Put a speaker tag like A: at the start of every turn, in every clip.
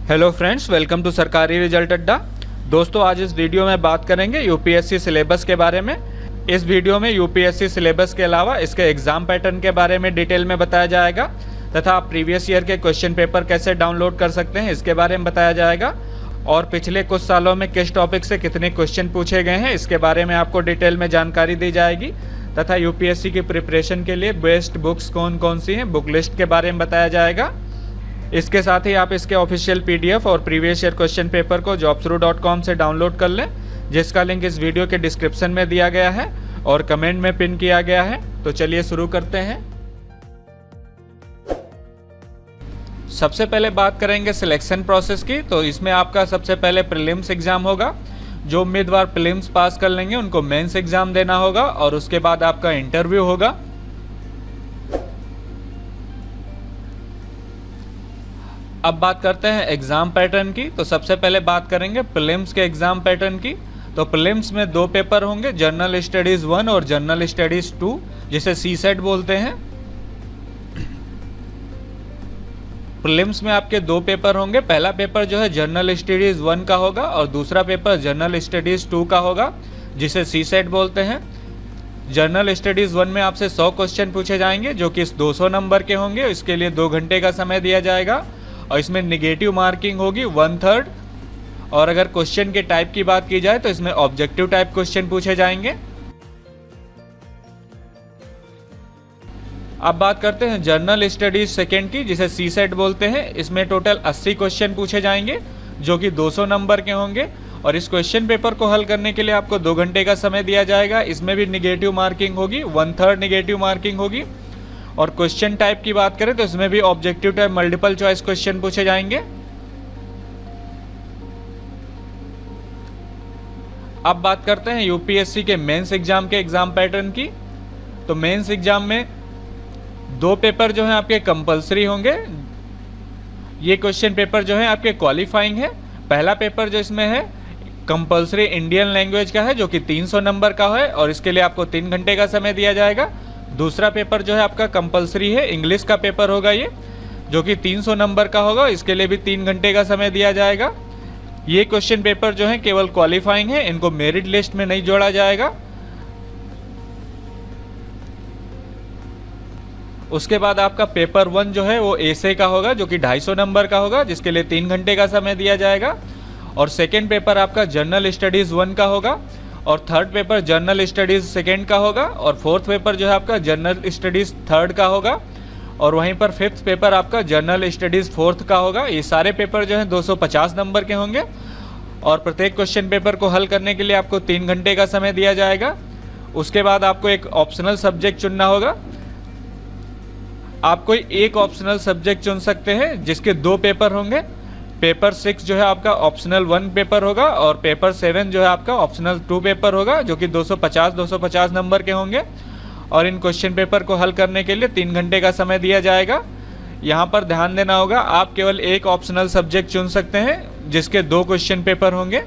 A: Hello friends, welcome to सरकारी result अड्डा। दोस्तों, आज इस वीडियो में बात करेंगे यूपीएससी सिलेबस के बारे में। इस वीडियो में यूपीएससी सिलेबस के अलावा इसके एग्ज़ाम पैटर्न के बारे में डिटेल में बताया जाएगा तथा आप प्रीवियस ईयर के क्वेश्चन पेपर कैसे डाउनलोड कर सकते हैं इसके बारे में बताया जाएगा और पिछले कुछ सालों में किस टॉपिक से कितने क्वेश्चन पूछे गए हैं इसके बारे में आपको डिटेल में जानकारी दी जाएगी तथा यूपीएससी की प्रिपरेशन के लिए बेस्ट बुक्स कौन कौन सी हैं, बुक लिस्ट के बारे में बताया जाएगा। इसके साथ ही आप इसके ऑफिशियल पीडीएफ और प्रीवियस ईयर क्वेश्चन पेपर को jobsru.com से डाउनलोड कर लें, जिसका लिंक इस वीडियो के डिस्क्रिप्शन में दिया गया है और कमेंट में पिन किया गया है। तो चलिए शुरू करते हैं। सबसे पहले बात करेंगे सिलेक्शन प्रोसेस की। तो इसमें आपका सबसे पहले प्रीलिम्स एग्जाम होगा। जो उम्मीदवार प्रीलिम्स पास कर लेंगे उनको मेंस एग्जाम देना होगा और उसके बाद आपका इंटरव्यू होगा। अब बात करते हैं एग्ज़ाम पैटर्न की। तो सबसे पहले बात करेंगे प्रीलिम्स के एग्ज़ाम पैटर्न की। तो प्रीलिम्स में दो पेपर होंगे, जनरल स्टडीज़ 1 और जनरल स्टडीज़ 2, जिसे सीसेट बोलते हैं। प्रीलिम्स में आपके दो पेपर होंगे। पहला पेपर जो है जनरल स्टडीज़ 1 का होगा और दूसरा पेपर जनरल स्टडीज़ 2 का होगा, जिसे सीसेट बोलते हैं। जनरल स्टडीज़ 1 में आपसे 100 क्वेश्चन पूछे जाएंगे जो कि 200 नंबर के होंगे। इसके लिए 2 घंटे का समय दिया जाएगा और इसमें निगेटिव मार्किंग होगी 1/3। और अगर क्वेश्चन के टाइप की बात की जाए तो इसमें ऑब्जेक्टिव टाइप क्वेश्चन पूछे जाएंगे। अब बात करते हैं जनरल स्टडीज सेकेंड की, जिसे सीसेट बोलते हैं। इसमें टोटल 80 क्वेश्चन पूछे जाएंगे जो कि 200 नंबर के होंगे और इस क्वेश्चन पेपर को हल करने के लिए आपको 2 घंटे का समय दिया जाएगा। इसमें भी निगेटिव मार्किंग होगी, 1/3 निगेटिव मार्किंग होगी। और क्वेश्चन टाइप की बात करें तो इसमें भी objective type multiple choice question पूछे जाएंगे। अब बात करते हैं यूपीएससी के मेंस एग्जाम के एग्जाम पैटर्न की। तो मेंस एग्जाम में दो पेपर जो है आपके कंपलसरी होंगे। ये क्वेश्चन पेपर जो है आपके क्वालिफाइंग है। पहला पेपर जो इसमें है कंपलसरी इंडियन लैंग्वेज का है, जो कि 300 नंबर का है और इसके लिए आपको 3 घंटे का समय दिया जाएगा। दूसरा पेपर जो है आपका कंपलसरी है, इंग्लिश का पेपर होगा ये, जो कि 300 नंबर का होगा। इसके लिए भी 3 घंटे का समय दिया जाएगा। ये क्वेश्चन पेपर जो है केवल क्वालिफाइंग है, इनको मेरिट लिस्ट में नहीं जोड़ा जाएगा। उसके बाद आपका पेपर 1 जो है वो एसे का होगा, जो कि 250 नंबर का होगा, जिसके लिए 3 घंटे का समय दिया जाएगा। और सेकेंड पेपर आपका जनरल स्टडीज़ 1 का होगा और third paper general studies second का होगा और फोर्थ पेपर जो है आपका जनरल स्टडीज़ थर्ड का होगा और वहीं पर फिफ्थ पेपर आपका जनरल स्टडीज़ फोर्थ का होगा। ये सारे पेपर जो हैं 250 नंबर के होंगे और प्रत्येक क्वेश्चन पेपर को हल करने के लिए आपको 3 घंटे का समय दिया जाएगा। उसके बाद आपको एक ऑप्शनल सब्जेक्ट चुनना होगा। आप कोई एक ऑप्शनल सब्जेक्ट चुन सकते हैं जिसके 2 पेपर होंगे। पेपर 6 जो है आपका ऑप्शनल 1 पेपर होगा और पेपर 7 जो है आपका ऑप्शनल 2 पेपर होगा, जो कि 250 नंबर के होंगे। और इन क्वेश्चन पेपर को हल करने के लिए 3 घंटे का समय दिया जाएगा। यहाँ पर ध्यान देना होगा, आप केवल एक ऑप्शनल सब्जेक्ट चुन सकते हैं जिसके 2 क्वेश्चन पेपर होंगे।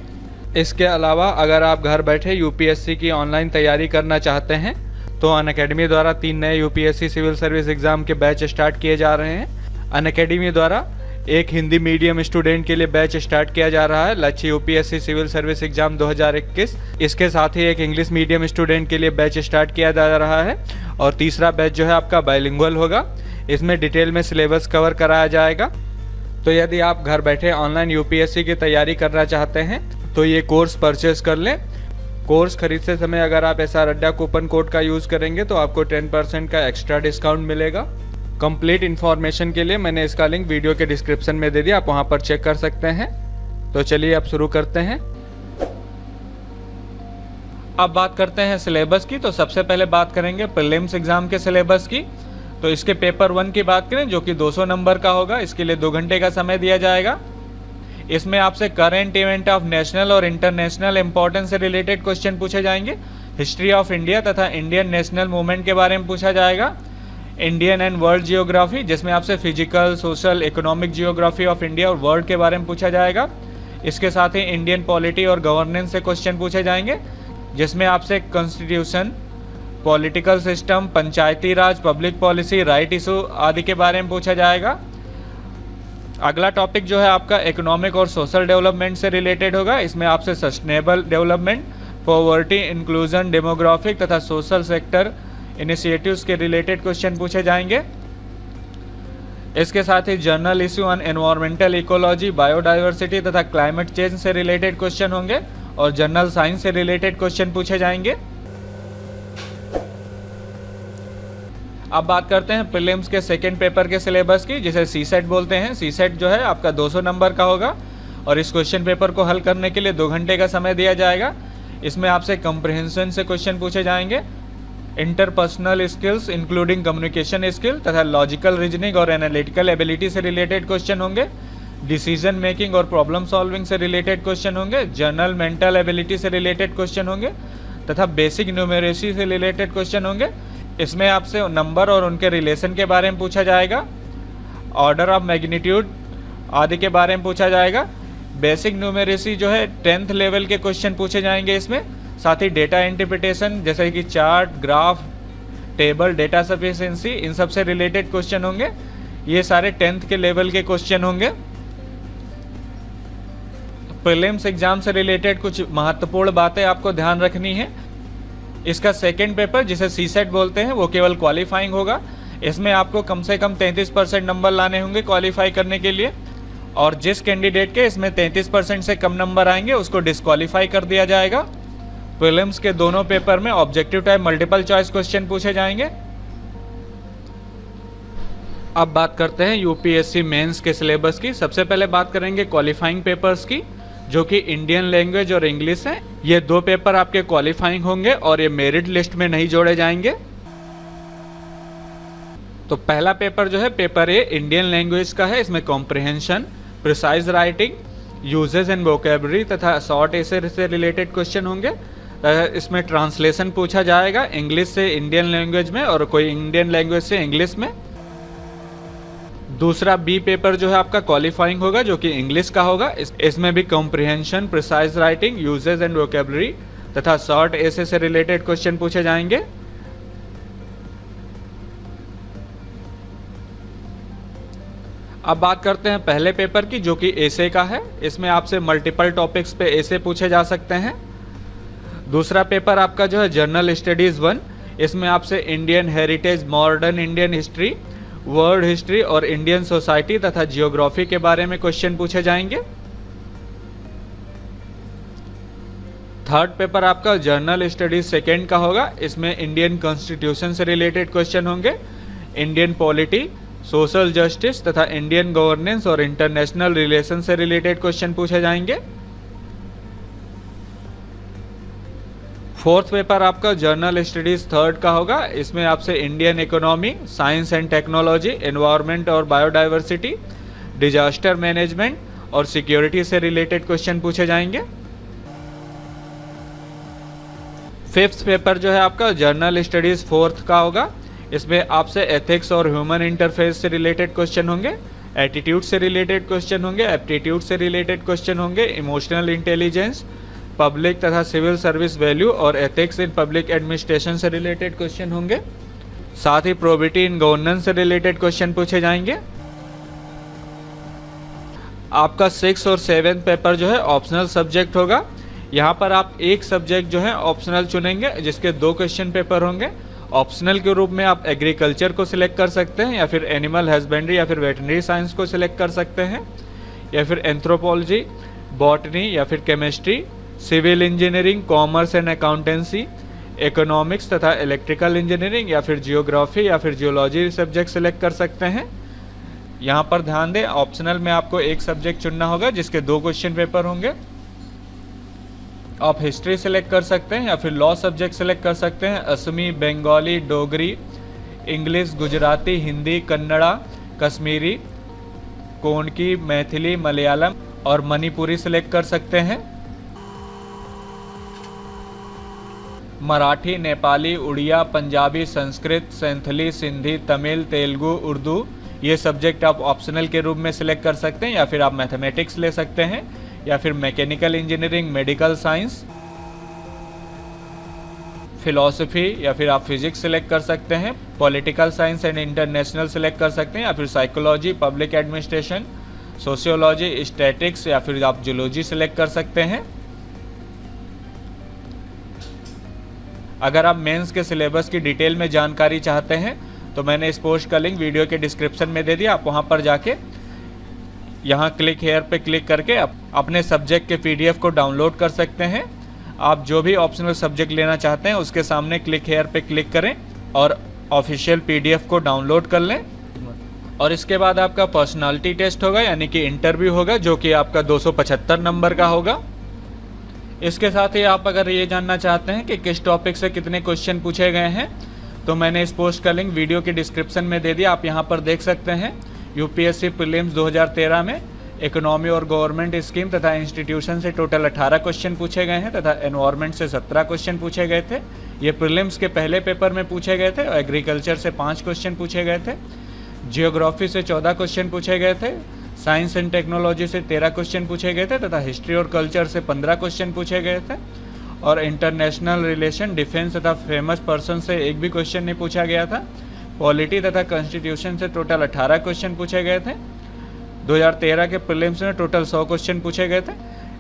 A: इसके अलावा अगर आप घर बैठे यूपीएससी की ऑनलाइन तैयारी करना चाहते हैं तो अनअकैडमी द्वारा 3 नए यूपीएससी सिविल सर्विस एग्जाम के बैच स्टार्ट किए जा रहे हैं। अनअकैडमी द्वारा एक हिंदी मीडियम स्टूडेंट के लिए बैच स्टार्ट किया जा रहा है, लक्ष्य यूपीएससी सिविल सर्विस एग्जाम 2021। इसके साथ ही एक इंग्लिश मीडियम स्टूडेंट के लिए बैच स्टार्ट किया जा रहा है और तीसरा बैच जो है आपका बाइलिंगुअल होगा। इसमें डिटेल में सिलेबस कवर कराया जाएगा। तो यदि आप घर बैठे ऑनलाइन यूपीएससी की तैयारी करना चाहते हैं तो ये कोर्स परचेज कर लें। कोर्स खरीदते समय अगर आप SR अड्डा कूपन कोड का यूज़ करेंगे तो आपको 10% का एक्स्ट्रा डिस्काउंट मिलेगा। कंप्लीट इन्फॉर्मेशन के लिए मैंने इसका लिंक वीडियो के डिस्क्रिप्शन में दे दिया, आप वहां पर चेक कर सकते हैं। तो चलिए अब शुरू करते हैं। अब बात करते हैं सिलेबस की। तो सबसे पहले बात करेंगे प्रीलिम्स एग्जाम के सिलेबस की। तो इसके पेपर 1 की बात करें जो कि 200 नंबर का होगा, इसके लिए 2 घंटे का समय दिया जाएगा। इसमें आपसे करेंट इवेंट ऑफ नेशनल और इंटरनेशनल इंपॉर्टेंस से रिलेटेड क्वेश्चन पूछे जाएंगे। हिस्ट्री ऑफ इंडिया तथा इंडियन नेशनल मूवमेंट के बारे में पूछा जाएगा। इंडियन एंड वर्ल्ड जियोग्राफी, जिसमें आपसे physical, social, economic geography of India और वर्ल्ड के बारे में पूछा जाएगा। इसके साथ ही इंडियन पॉलिटी और गवर्नेंस से क्वेश्चन पूछे जाएंगे, जिसमें आपसे कॉन्स्टिट्यूशन, पॉलिटिकल सिस्टम, पंचायती राज, पब्लिक पॉलिसी, राइट इशू आदि के बारे में पूछा जाएगा। अगला टॉपिक जो है आपका इकोनॉमिक और सोशल डेवलपमेंट से रिलेटेड होगा। इसमें आपसे sustainable development, poverty, inclusion, demographic तथा सोशल सेक्टर इनिशिएटिव्स के रिलेटेड क्वेश्चन पूछे जाएंगे। इसके साथ ही general issue on environmental ecology, biodiversity तथा क्लाइमेट चेंज से रिलेटेड क्वेश्चन होंगे और जनरल साइंस से रिलेटेड क्वेश्चन पूछे जाएंगे। अब बात करते हैं प्रीलिम्स के सेकेंड पेपर के सिलेबस की, जिसे सीसेट बोलते हैं। सीसेट जो है आपका 200 नंबर का होगा और इस क्वेश्चन पेपर को हल करने के लिए 2 घंटे का समय दिया जाएगा। इसमें आपसे कंप्रिहेंशन से क्वेश्चन पूछे जाएंगे, interpersonal skills including communication skill तथा लॉजिकल रीजनिंग और एनालिटिकल एबिलिटी से रिलेटेड क्वेश्चन होंगे, डिसीजन मेकिंग और प्रॉब्लम सॉल्विंग से रिलेटेड क्वेश्चन होंगे, जनरल मेंटल एबिलिटी से रिलेटेड क्वेश्चन होंगे तथा बेसिक न्यूमेरेसी से रिलेटेड क्वेश्चन होंगे। इसमें आपसे नंबर और उनके रिलेशन के बारे में पूछा जाएगा, ऑर्डर ऑफ मैग्नीट्यूड आदि के बारे में पूछा जाएगा। बेसिक न्यूमेरेसी जो है 10th लेवल के क्वेश्चन पूछे जाएंगे इसमें। साथ ही डेटा इंटरप्रिटेशन जैसे कि chart, graph, table, data sufficiency, इन सब से रिलेटेड क्वेश्चन होंगे। ये सारे 10th के लेवल के क्वेश्चन होंगे। प्रीलिम्स एग्जाम से रिलेटेड कुछ महत्वपूर्ण बातें आपको ध्यान रखनी है। इसका सेकेंड पेपर जिसे सीसेट बोलते हैं वो केवल क्वालिफाइंग होगा। इसमें आपको कम से कम 33% नंबर लाने होंगे क्वालिफाई करने के लिए, और जिस कैंडिडेट के इसमें 33% से कम नंबर आएंगे उसको डिस्क्वालीफाई कर दिया जाएगा। प्रीलिम्स के दोनों पेपर में objective type multiple choice question पूछे जाएंगे। अब बात करते हैं यूपीएससी मेंस के सिलेबस की। सबसे पहले बात करेंगे क्वालिफाइंग पेपर्स की, जो कि इंडियन लैंग्वेज और इंग्लिश है। ये 2 पेपर आपके क्वालिफाइंग होंगे और ये मेरिट लिस्ट में नहीं जोड़े जाएंगे। तो पहला पेपर जो है पेपर ए इंडियन लैंग्वेज का है। इसमें comprehension, precise writing, uses and vocabulary तथा शॉर्ट एसे से रिलेटेड क्वेश्चन होंगे। इसमें ट्रांसलेशन पूछा जाएगा इंग्लिश से इंडियन लैंग्वेज में और कोई इंडियन लैंग्वेज से इंग्लिश में। दूसरा बी पेपर जो है आपका क्वालिफाइंग होगा, जो कि इंग्लिश का होगा। इसमें भी comprehension, precise writing, uses and vocabulary तथा शॉर्ट एसे से रिलेटेड क्वेश्चन पूछे जाएंगे। अब बात करते हैं पहले पेपर की, जो कि एसे का है। इसमें आपसे मल्टीपल टॉपिक्स पे एसे पूछे जा सकते हैं। दूसरा पेपर आपका जो है जर्नल स्टडीज 1। इसमें आपसे Indian heritage, modern Indian history, world history और इंडियन सोसाइटी तथा जियोग्राफी के बारे में क्वेश्चन पूछे जाएंगे। थर्ड पेपर आपका जर्नल स्टडीज सेकेंड का होगा। इसमें इंडियन कॉन्स्टिट्यूशन से रिलेटेड क्वेश्चन होंगे, इंडियन पॉलिटी, सोशल जस्टिस तथा इंडियन गवर्नेंस और इंटरनेशनल रिलेशन से रिलेटेड क्वेश्चन पूछे जाएंगे। फोर्थ पेपर आपका जर्नल स्टडीज थर्ड का होगा। इसमें आपसे Indian economy, science and technology, environment और बायोडाइवर्सिटी, डिजास्टर मैनेजमेंट और सिक्योरिटी से रिलेटेड क्वेश्चन पूछे जाएंगे। फिफ्थ पेपर जो है आपका जर्नल स्टडीज फोर्थ का होगा। इसमें आपसे एथिक्स और ह्यूमन इंटरफेस से रिलेटेड क्वेश्चन होंगे, एटीट्यूड से रिलेटेड क्वेश्चन होंगे, एप्टीट्यूड से रिलेटेड क्वेश्चन होंगे, इमोशनल इंटेलिजेंस, पब्लिक तथा सिविल सर्विस वैल्यू और एथिक्स इन पब्लिक एडमिनिस्ट्रेशन से रिलेटेड क्वेश्चन होंगे। साथ ही प्रोबिटी इन गवर्नेंस से रिलेटेड क्वेश्चन पूछे जाएंगे। आपका 6 और 7 पेपर जो है ऑप्शनल सब्जेक्ट होगा। यहाँ पर आप एक सब्जेक्ट जो है ऑप्शनल चुनेंगे, जिसके 2 क्वेश्चन पेपर होंगे। ऑप्शनल के रूप में आप एग्रीकल्चर को सिलेक्ट कर सकते हैं, या फिर एनिमल हस्बेंड्री या फिर वेटनरी साइंस को सिलेक्ट कर सकते हैं, या फिर एंथ्रोपोलॉजी, बॉटनी या फिर chemistry, civil engineering, commerce and accountancy, economics तथा इलेक्ट्रिकल इंजीनियरिंग या फिर जियोग्राफी या फिर जियोलॉजी सब्जेक्ट सिलेक्ट कर सकते हैं। यहाँ पर ध्यान दें, ऑप्शनल में आपको एक सब्जेक्ट चुनना होगा जिसके 2 क्वेश्चन पेपर होंगे। आप हिस्ट्री सेलेक्ट कर सकते हैं या फिर लॉ सब्जेक्ट सेलेक्ट कर सकते हैं। असमी, बंगाली, डोगरी, इंग्लिश, गुजराती, हिंदी, कन्नड़ा, कश्मीरी, कोंकणी, मैथिली, मलयालम और मणिपुरी सेलेक्ट कर सकते हैं। मराठी, नेपाली, उड़िया, पंजाबी, संस्कृत, सेंथली, सिंधी, तमिल, तेलुगु, उर्दू ये सब्जेक्ट आप ऑप्शनल के रूप में सिलेक्ट कर सकते हैं, या फिर आप मैथमेटिक्स ले सकते हैं, या फिर mechanical engineering, medical science, philosophy या फिर आप फिजिक्स सिलेक्ट कर सकते हैं, political science and international select कर सकते हैं, या फिर psychology, public administration, sociology, statics या फिर आप जूलॉजी सेलेक्ट कर सकते हैं। अगर आप मेंस के सिलेबस की डिटेल में जानकारी चाहते हैं तो मैंने इस पोस्ट का लिंक वीडियो के डिस्क्रिप्शन में दे दिया, आप वहां पर जाके यहाँ क्लिक हेयर पे क्लिक करके अपने सब्जेक्ट के PDF को डाउनलोड कर सकते हैं। आप जो भी ऑप्शनल सब्जेक्ट लेना चाहते हैं उसके सामने क्लिक हेयर पे क्लिक करें और ऑफिशियल PDF को डाउनलोड कर लें। और इसके बाद आपका पर्सनालिटी टेस्ट होगा, यानी कि इंटरव्यू होगा, जो कि आपका 275 नंबर का होगा। इसके साथ ही आप अगर ये जानना चाहते हैं कि किस टॉपिक से कितने क्वेश्चन पूछे गए हैं तो मैंने इस पोस्ट का लिंक वीडियो के डिस्क्रिप्शन में दे दिया, आप यहाँ पर देख सकते हैं। UPSC प्रीलिम्स 2013 में इकोनॉमी और गवर्नमेंट स्कीम तथा इंस्टीट्यूशन से टोटल 18 क्वेश्चन पूछे गए हैं तथा एनवायरनमेंट से 17 क्वेश्चन पूछे गए थे। ये प्रीलिम्स के पहले पेपर में पूछे गए थे और एग्रीकल्चर से 5 क्वेश्चन पूछे गए थे, जियोग्राफी से 14 क्वेश्चन पूछे गए थे, साइंस एंड टेक्नोलॉजी से 13 क्वेश्चन पूछे गए थे तथा हिस्ट्री और कल्चर से 15 क्वेश्चन पूछे गए थे और इंटरनेशनल रिलेशन, डिफेंस तथा फेमस पर्सन से एक भी क्वेश्चन नहीं पूछा गया था। पॉलिटी तथा कॉन्स्टिट्यूशन से टोटल 18 क्वेश्चन पूछे गए थे। 2013 के प्रीलिम्स में टोटल 100 क्वेश्चन पूछे गए थे।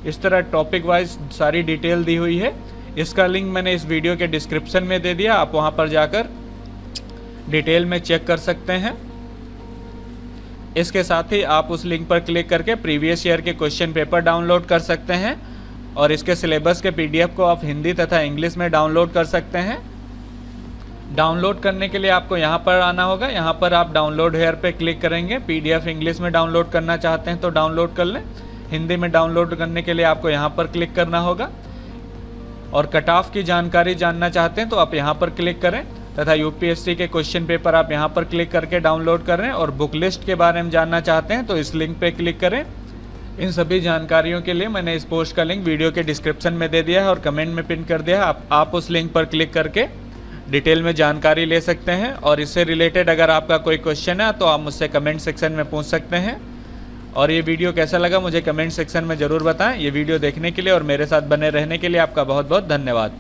A: इस तरह टॉपिक वाइज सारी डिटेल दी हुई है। इसका लिंक मैंने इस वीडियो के डिस्क्रिप्शन में दे दिया, आप वहाँ पर जाकर डिटेल में चेक कर सकते हैं। इसके साथ ही आप उस लिंक पर क्लिक करके प्रीवियस ईयर के क्वेश्चन पेपर डाउनलोड कर सकते हैं और इसके सिलेबस के PDF को आप हिंदी तथा इंग्लिश में डाउनलोड कर सकते हैं। डाउनलोड करने के लिए आपको यहाँ पर आना होगा, यहाँ पर आप डाउनलोड हेयर पे क्लिक करेंगे। PDF इंग्लिश में डाउनलोड करना चाहते हैं तो डाउनलोड कर लें, हिंदी में डाउनलोड करने के लिए आपको यहाँ पर क्लिक करना होगा। और कट ऑफ की जानकारी जानना चाहते हैं तो आप यहाँ पर क्लिक करें तथा UPSC के क्वेश्चन पेपर आप यहाँ पर क्लिक करके डाउनलोड करें। और बुक लिस्ट के बारे में जानना चाहते हैं तो इस लिंक पे क्लिक करें। इन सभी जानकारियों के लिए मैंने इस पोस्ट का लिंक वीडियो के डिस्क्रिप्शन में दे दिया है और कमेंट में पिन कर दिया है, आप उस लिंक पर क्लिक करके डिटेल में जानकारी ले सकते हैं। और इससे रिलेटेड अगर आपका कोई क्वेश्चन है तो आप मुझसे कमेंट सेक्शन में पूछ सकते हैं। और ये वीडियो कैसा लगा मुझे कमेंट सेक्शन में ज़रूर बताएं। ये वीडियो देखने के लिए और मेरे साथ बने रहने के लिए आपका बहुत बहुत धन्यवाद।